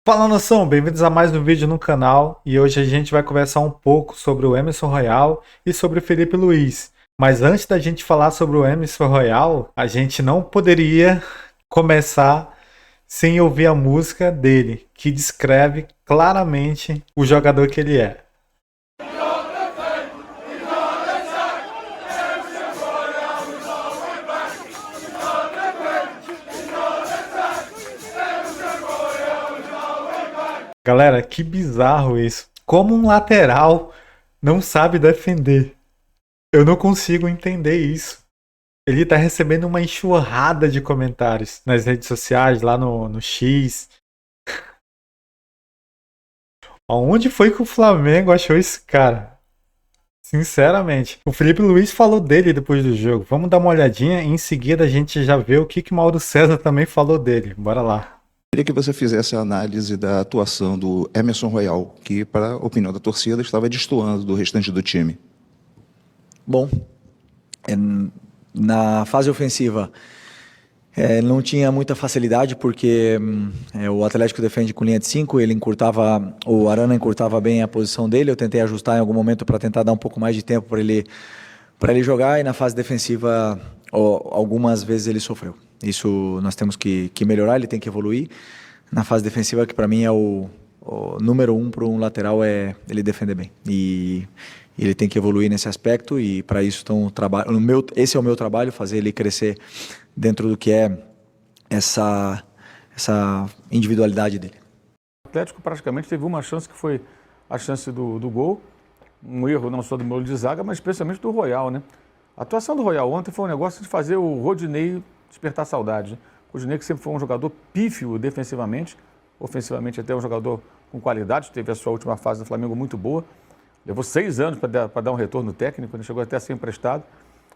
Fala, nação, bem-vindos a mais um vídeo no canal e hoje a gente vai conversar um pouco sobre o Emerson Royal e sobre o Felipe Luiz. Mas antes da gente falar sobre o Emerson Royal, a gente não poderia começar sem ouvir a música dele, que descreve claramente o jogador que ele é. Galera, que bizarro isso. Como um lateral não sabe defender. Eu não consigo entender isso. Ele tá recebendo uma enxurrada de comentários nas redes sociais, lá no X. Aonde foi que o Flamengo achou esse cara? Sinceramente. O Felipe Luiz falou dele depois do jogo. Vamos dar uma olhadinha e em seguida a gente já vê o que Mauro César também falou dele. Bora lá. Queria que você fizesse a análise da atuação do Emerson Royal, que, para a opinião da torcida, estava destoando do restante do time. Bom, na fase ofensiva não tinha muita facilidade porque o Atlético defende com linha de 5, o Arana encurtava bem a posição dele, eu tentei ajustar em algum momento para tentar dar um pouco mais de tempo para ele jogar, e na fase defensiva algumas vezes ele sofreu. Isso nós temos que melhorar, ele tem que evoluir. Na fase defensiva, que para mim é o número 1 para um lateral, é ele defender bem. E ele tem que evoluir nesse aspecto, e para isso esse é o meu trabalho, fazer ele crescer dentro do que é essa individualidade dele. O Atlético praticamente teve uma chance, que foi a chance do gol, um erro não só do meu de zaga, mas especialmente do Royal, né? A atuação do Royal ontem foi um negócio de fazer o Rodinei despertar saudade, né? O Rodinei, que sempre foi um jogador pífio defensivamente, ofensivamente até um jogador com qualidade, teve a sua última fase no Flamengo muito boa, levou 6 anos para dar um retorno técnico, ele chegou até a ser emprestado.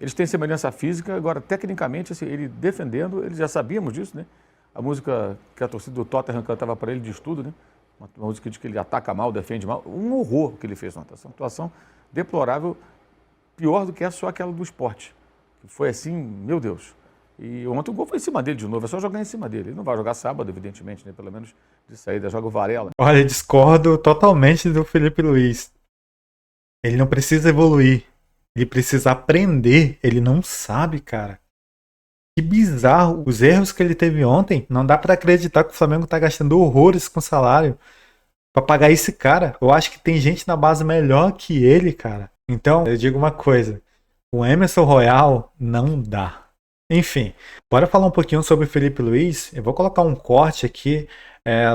Eles têm semelhança física, agora tecnicamente, assim, ele defendendo, eles já sabíamos disso, né? A música que a torcida do Tottenham cantava para ele diz tudo, né? Uma música de que ele ataca mal, defende mal, um horror que ele fez na atuação, atuação deplorável, pior do que só aquela do Sport, que foi assim, meu Deus. E ontem o gol foi em cima dele de novo, é só jogar em cima dele. Ele não vai jogar sábado, evidentemente, né? Pelo menos de saída, joga o Varela. Olha, discordo totalmente do Felipe Luiz. Ele não precisa evoluir, ele precisa aprender, ele não sabe, cara. Que bizarro, os erros que ele teve ontem, não dá pra acreditar que o Flamengo tá gastando horrores com salário pra pagar esse cara. Eu acho que tem gente na base melhor que ele, cara. Então, eu digo uma coisa, o Emerson Royal não dá. Enfim, bora falar um pouquinho sobre o Felipe Luiz. Eu vou colocar um corte aqui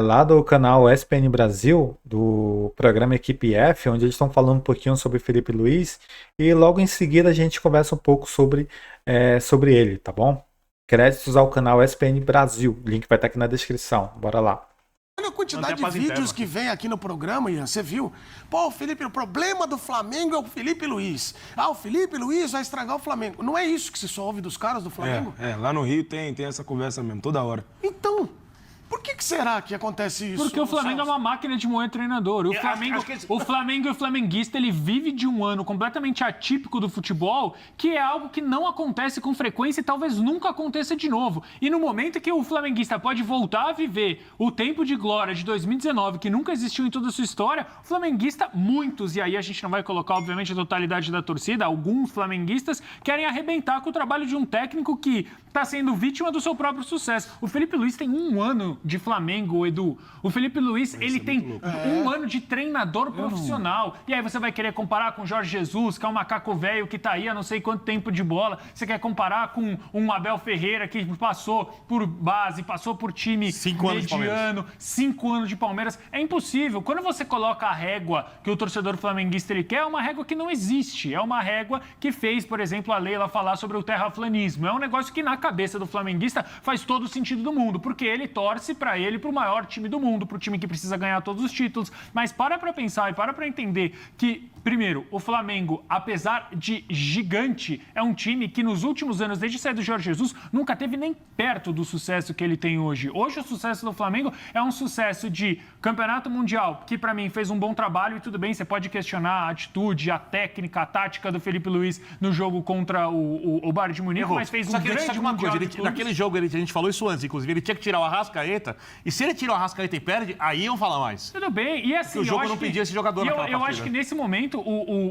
lá do canal SPN Brasil, do programa Equipe F, onde eles estão falando um pouquinho sobre o Felipe Luiz, e logo em seguida a gente conversa um pouco sobre ele, tá bom? Créditos ao canal SPN Brasil, o link vai estar aqui na descrição, bora lá. Olha a quantidade de vídeos que vem aqui no programa, Ian, você viu? Pô, Felipe, o problema do Flamengo é o Felipe Luiz. Ah, o Felipe Luiz vai estragar o Flamengo. Não é isso que se só ouve dos caras do Flamengo? Lá no Rio tem essa conversa mesmo, toda hora. Então, por que será que acontece isso? Porque o Flamengo é uma máquina de moer treinador. O Flamengo e o flamenguista, ele vive de um ano completamente atípico do futebol, que é algo que não acontece com frequência e talvez nunca aconteça de novo. E no momento que o flamenguista pode voltar a viver o tempo de glória de 2019, que nunca existiu em toda a sua história, o flamenguista, muitos, e aí a gente não vai colocar, obviamente, a totalidade da torcida, alguns flamenguistas querem arrebentar com o trabalho de um técnico que está sendo vítima do seu próprio sucesso. O Felipe Luiz tem 1 ano de Flamengo, Edu. O Felipe Luiz, ele tem 1 ano de treinador profissional. E aí você vai querer comparar com o Jorge Jesus, que é um macaco velho que tá aí há não sei quanto tempo de bola. Você quer comparar com um Abel Ferreira que passou por base, passou por time mediano, 5 anos de Palmeiras. É impossível. Quando você coloca a régua que o torcedor flamenguista ele quer, é uma régua que não existe. É uma régua que fez, por exemplo, a Leila falar sobre o terraflanismo. É um negócio que na cabeça do flamenguista faz todo o sentido do mundo, porque ele torce para ele, para o maior time do mundo, para o time que precisa ganhar todos os títulos. Mas para pensar e para entender que, primeiro, o Flamengo, apesar de gigante, é um time que nos últimos anos, desde sair do Jorge Jesus, nunca teve nem perto do sucesso que ele tem hoje. Hoje o sucesso do Flamengo é um sucesso de campeonato mundial, que para mim fez um bom trabalho, e tudo bem, você pode questionar a atitude, a técnica, a tática do Felipe Luiz no jogo contra o Bayern de Munique, mas fez um grande mundial. Naquele jogo, a gente falou isso antes, inclusive, ele tinha que tirar o Arrascaeta Arrascaeta. E se ele tira o Arrascaeta e perde, aí iam falar mais. Tudo bem, e assim, Porque o jogo não pedia esse jogador naquela eu partida. acho que nesse momento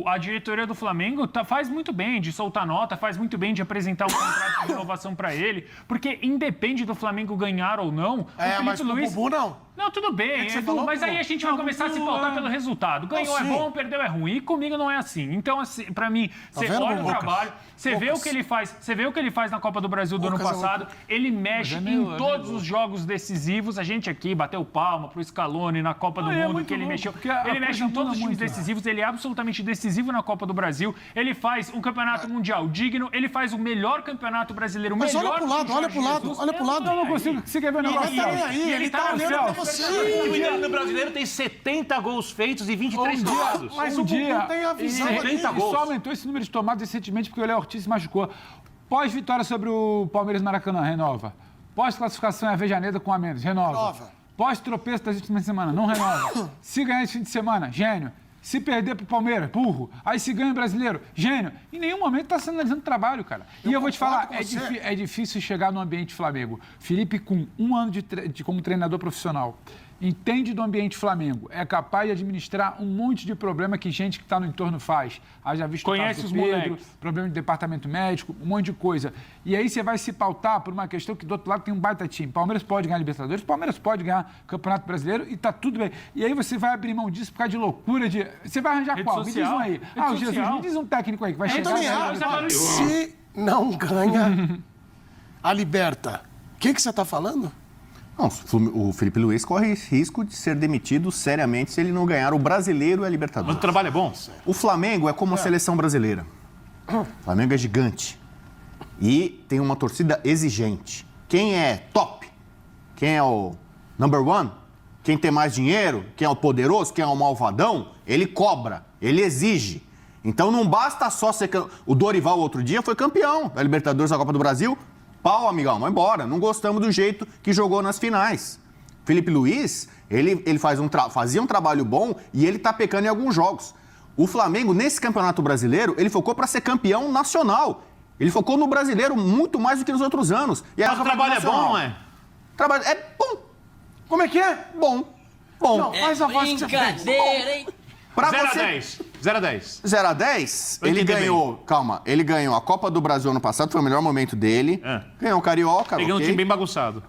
a diretoria do Flamengo faz muito bem de soltar nota, faz muito bem de apresentar um contrato de renovação para ele, porque independe do Flamengo ganhar ou não, o Felipe mas Luiz... o Bubu não. Não, tudo bem, você Edu, falou, mas aí Bubu. a gente vai começar a se pautar pelo resultado. Ganhou é sim. bom, perdeu é ruim. E comigo não é assim. Então, assim, pra mim, você vendo, olha o Lucas? trabalho, você vê o que ele faz, você vê o que ele faz na Copa do Brasil do ano Lucas é passado, ele mexe em todos os jogos decisivos. A gente aqui bateu palma pro Scaloni na Copa do Mundo, muito que ele louco, mexeu. porque a Ele mexe coisa em todos muda os times muito. decisivos, ele é absolutamente decisivo na Copa do Brasil. Ele faz um campeonato mundial digno, ele faz o melhor campeonato brasileiro, o Mas melhor olha pro lado, do olha Jorge pro lado, Jesus. olha pro lado. Eu não consigo. Você quer ver o negócio? Ele tá nem aí, ele tá olhando pra você. O time brasileiro tem 70 gols feitos e 23 tomados. Mas o Bubu tem a visão ali. 70 E gols. só aumentou esse número de tomadas recentemente porque o Léo Ortiz se machucou. Pós-vitória sobre o Palmeiras no Maracanã, renova. Pós-classificação em Avejaneda com a menos, renova. Renova. Pós-tropeço das últimas semanas, não renova. Se ganhar esse fim de semana, gênio. Se perder pro Palmeiras, burro. Aí se ganha o brasileiro, gênio. Em nenhum momento tá sendo analisando trabalho, cara. E eu vou te falar, concordo com você. é difícil chegar no ambiente Flamengo. Felipe, com um ano como treinador profissional, entende do ambiente Flamengo, é capaz de administrar um monte de problema que gente que está no entorno faz. Haja visto Conhece o caso os do Pedro, moleques. problema de departamento médico, um monte de coisa. E aí você vai se pautar por uma questão que do outro lado tem um baita time. Palmeiras pode ganhar Libertadores, Palmeiras pode ganhar Campeonato Brasileiro e tá tudo bem. E aí você vai abrir mão disso por causa de loucura de... Você vai arranjar Rede qual? Me diz social. um aí. Rede Ah, o Jesus, social. me diz um técnico aí que vai Eu chegar... também ganhar acho. Libertadores. Se não ganha a Liberta, o que você tá falando? Não, o Felipe Luiz corre risco de ser demitido seriamente se ele não ganhar o Brasileiro e a Libertadores. Mas o trabalho é bom? O Flamengo é como a seleção brasileira. O Flamengo é gigante. E tem uma torcida exigente. Quem é top? Quem é o number one? Quem tem mais dinheiro? Quem é o poderoso? Quem é o malvadão? Ele cobra, ele exige. Então não basta só ser... O Dorival, outro dia, foi campeão da Libertadores da Copa do Brasil. Pau, amigão, vai embora. Não gostamos do jeito que jogou nas finais. Felipe Luiz, ele fazia um trabalho bom e ele tá pecando em alguns jogos. O Flamengo, nesse Campeonato Brasileiro, ele focou para ser campeão nacional. Ele focou no brasileiro muito mais do que nos outros anos. E Mas o trabalho é bom, não é? Trabalho é bom. Como é que é? Bom. Bom. Não, faz a voz que você fez. Brincadeira, hein? Pra 0 a você... 10. 0 a 10. 0 a 10, Vai ele entender ganhou... Calma, ele ganhou a Copa do Brasil ano passado, foi o melhor momento dele. É. Ganhou o Carioca, Peguei um ok. time bem bagunçado.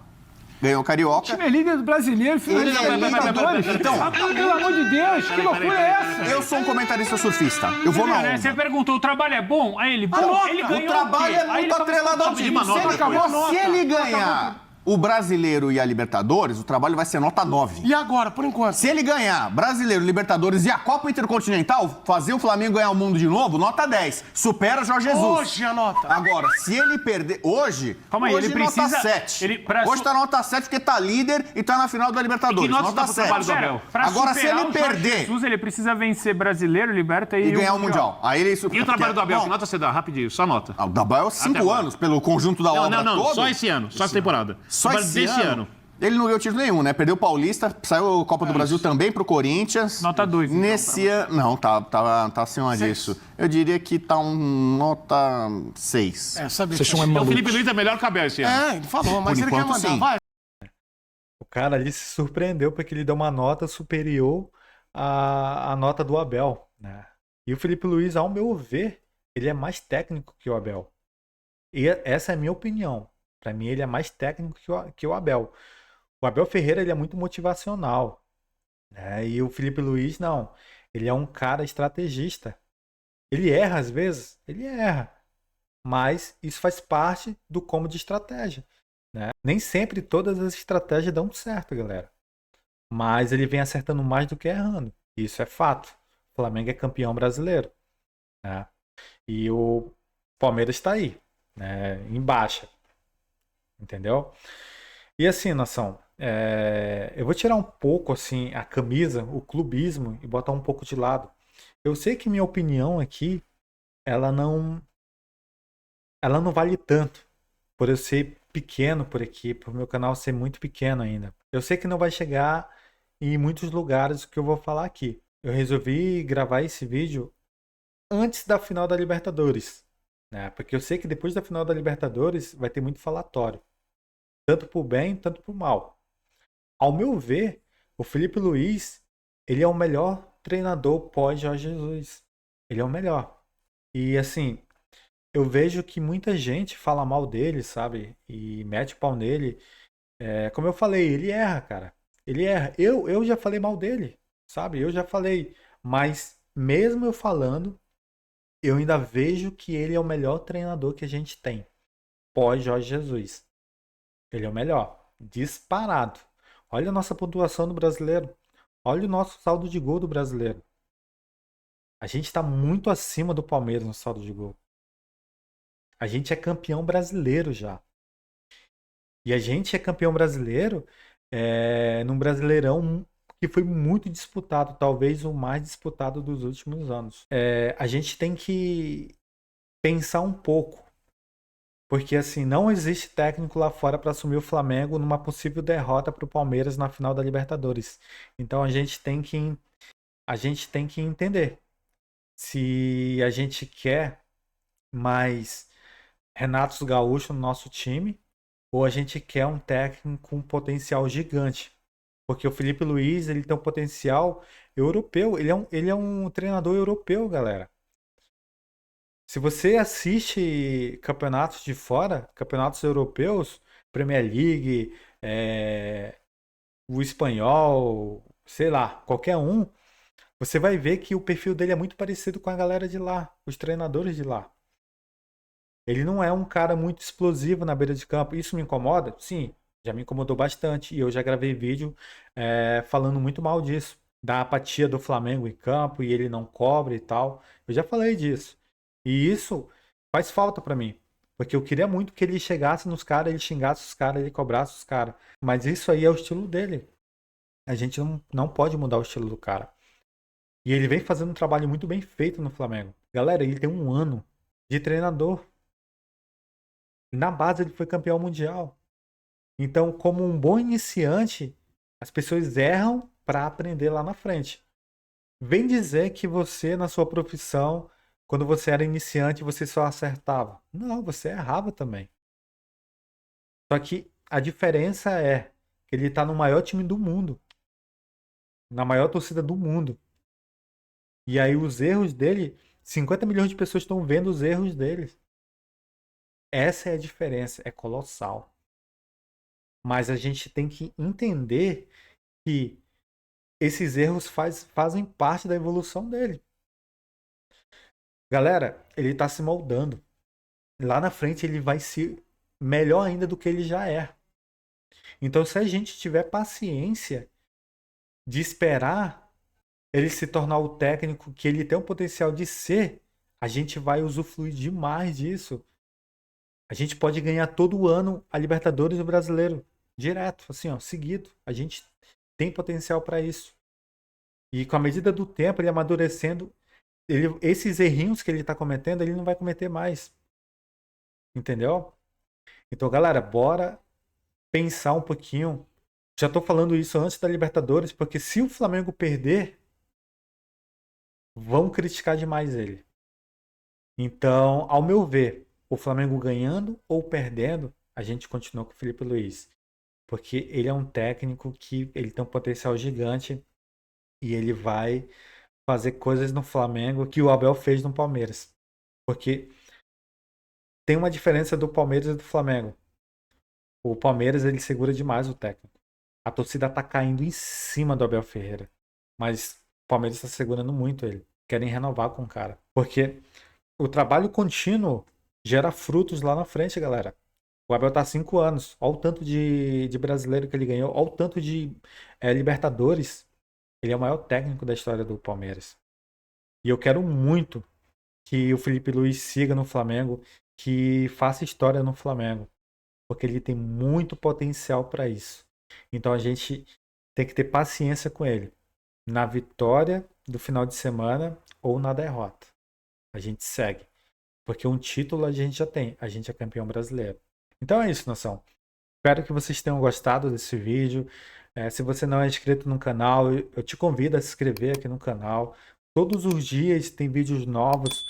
Ganhou o Carioca. O time é líder do brasileiro, finalista da Libertadores. Então, Pelo amor de Deus, que loucura é essa? eu sou um comentarista surfista. Eu vou na Você onda. perguntou, o trabalho é bom? Aí ele, bom, ele ganhou O trabalho quê? é Aí muito ele começou atrelado a ao time. uma nota Se ele, depois. se ele ganhar o Brasileiro e a Libertadores, o trabalho vai ser nota 9. E agora, por enquanto? Se ele ganhar Brasileiro, Libertadores e a Copa Intercontinental, fazer o Flamengo ganhar o mundo de novo, nota 10. Supera Jorge Jesus. Hoje a nota. Agora, se ele perder... Hoje, Calma aí, hoje ele precisa- nota 7. ele- pra Hoje su- tá nota 7 porque tá líder e tá na final da Libertadores. E que nota nota dá pro 7. trabalho do Abel? Pra Agora, se superar ele o Jorge perder- Jesus, ele precisa vencer brasileiro, liberta E ganhar o Mundial. Aí ele... E o trabalho do Abel? Que nota você dá? Rapidinho, só nota. Ah, o da Abel é 5 agora. anos, pelo conjunto da obra todo. Só esse ano. Só essa temporada. Só Trabalho esse desse ano. Ele não ganhou título nenhum, né? Perdeu o Paulista, saiu a Copa do Brasil também pro Corinthians. Nota 2, então, Nesse ano... Não, tá acima disso. Eu diria que tá um nota 6. É, sabe? Então o Felipe Luiz é melhor que o Abel esse ano. É, ele falou, mas Por ele quer enquanto, mandar. sim. Vai. O cara ali se surpreendeu porque ele deu uma nota superior à nota do Abel, né? E o Felipe Luiz, ao meu ver, ele é mais técnico que o Abel. E essa é a minha opinião. Para mim, ele é mais técnico que o Abel. O Abel Ferreira, ele é muito motivacional, né? E o Felipe Luiz, não. Ele é um cara estrategista. Ele erra às vezes, ele erra. Mas isso faz parte do como de estratégia, né? Nem sempre todas as estratégias dão certo, galera. Mas ele vem acertando mais do que errando. Isso é fato. O Flamengo é campeão brasileiro, né? E o Palmeiras está aí, né? Em baixa. Entendeu? E assim, nação, eu vou tirar um pouco assim a camisa, o clubismo e botar um pouco de lado. Eu sei que minha opinião aqui, ela não vale tanto por eu ser pequeno por aqui, por meu canal ser muito pequeno ainda. Eu sei que não vai chegar em muitos lugares que eu vou falar aqui. Eu resolvi gravar esse vídeo antes da final da Libertadores, né? Porque eu sei que depois da final da Libertadores vai ter muito falatório. Tanto pro bem, tanto pro mal. Ao meu ver, o Felipe Luiz, ele é o melhor treinador pós Jorge Jesus. Ele é o melhor. E assim, eu vejo que muita gente fala mal dele, sabe? E mete o pau nele. Como eu falei, ele erra, cara. Ele erra. Eu já falei mal dele, sabe? Eu já falei. Mas mesmo eu falando, eu ainda vejo que ele é o melhor treinador que a gente tem. Pós Jorge Jesus. Ele é o melhor. Disparado. Olha a nossa pontuação do brasileiro. Olha o nosso saldo de gol do brasileiro. A gente está muito acima do Palmeiras no saldo de gol. A gente é campeão brasileiro já. E a gente é campeão brasileiro num Brasileirão que foi muito disputado, talvez o mais disputado dos últimos anos. A gente tem que pensar um pouco, porque assim, não existe técnico lá fora para assumir o Flamengo numa possível derrota para o Palmeiras na final da Libertadores. Então a gente tem que entender se a gente quer mais Renato Gaúcho no nosso time, ou a gente quer um técnico com um potencial gigante. Porque o Felipe Luiz, ele tem um potencial europeu. Ele é um treinador europeu, galera. Se você assiste campeonatos de fora, campeonatos europeus, Premier League, o espanhol, sei lá, qualquer um, você vai ver que o perfil dele é muito parecido com a galera de lá, os treinadores de lá. Ele não é um cara muito explosivo na beira de campo. Isso me incomoda? Sim, já me incomodou bastante. E eu já gravei vídeo falando muito mal disso. Da apatia do Flamengo em campo e ele não cobra e tal. Eu já falei disso. E isso faz falta pra mim. Porque eu queria muito que ele chegasse nos caras, ele xingasse os caras, ele cobrasse os caras. Mas isso aí é o estilo dele. A gente não pode mudar o estilo do cara. E ele vem fazendo um trabalho muito bem feito no Flamengo. Galera, ele tem 1 ano de treinador. Na base ele foi campeão mundial. Então, como um bom iniciante, as pessoas erram para aprender lá na frente. Vem dizer que você, na sua profissão, quando você era iniciante, você só acertava. Não, você errava também. Só que a diferença é que ele está no maior time do mundo. Na maior torcida do mundo. E aí os erros dele, 50 milhões de pessoas estão vendo os erros dele. Essa é a diferença, é colossal. Mas a gente tem que entender que esses erros fazem parte da evolução dele. Galera, ele está se moldando. Lá na frente ele vai ser melhor ainda do que ele já é. Então, se a gente tiver paciência de esperar ele se tornar o técnico que ele tem o potencial de ser, a gente vai usufruir demais disso. A gente pode ganhar todo ano a Libertadores e o Brasileiro. Direto, assim, ó, seguido. A gente tem potencial para isso. E com a medida do tempo, ele amadurecendo, esses errinhos que ele está cometendo, ele não vai cometer mais. Entendeu? Então, galera, bora pensar um pouquinho. Já tô falando isso antes da Libertadores, porque se o Flamengo perder, vão criticar demais ele. Então, ao meu ver, o Flamengo ganhando ou perdendo, a gente continua com o Felipe Luiz. Porque ele é um técnico que ele tem um potencial gigante e ele vai fazer coisas no Flamengo que o Abel fez no Palmeiras. Porque tem uma diferença do Palmeiras e do Flamengo. O Palmeiras, ele segura demais o técnico. A torcida tá caindo em cima do Abel Ferreira. Mas o Palmeiras está segurando muito ele. Querem renovar com o cara. Porque o trabalho contínuo gera frutos lá na frente, galera. O Abel tá há 5 anos. Olha o tanto de brasileiro que ele ganhou. Olha o tanto de Libertadores. Ele é o maior técnico da história do Palmeiras. E eu quero muito que o Felipe Luiz siga no Flamengo, que faça história no Flamengo. Porque ele tem muito potencial para isso. Então a gente tem que ter paciência com ele. Na vitória do final de semana ou na derrota. A gente segue. Porque um título a gente já tem. A gente é campeão brasileiro. Então é isso, nação. Espero que vocês tenham gostado desse vídeo. Se você não é inscrito no canal, eu te convido a se inscrever aqui no canal. Todos os dias tem vídeos novos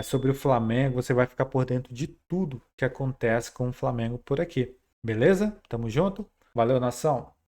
sobre o Flamengo. Você vai ficar por dentro de tudo que acontece com o Flamengo por aqui. Beleza? Tamo junto? Valeu, nação!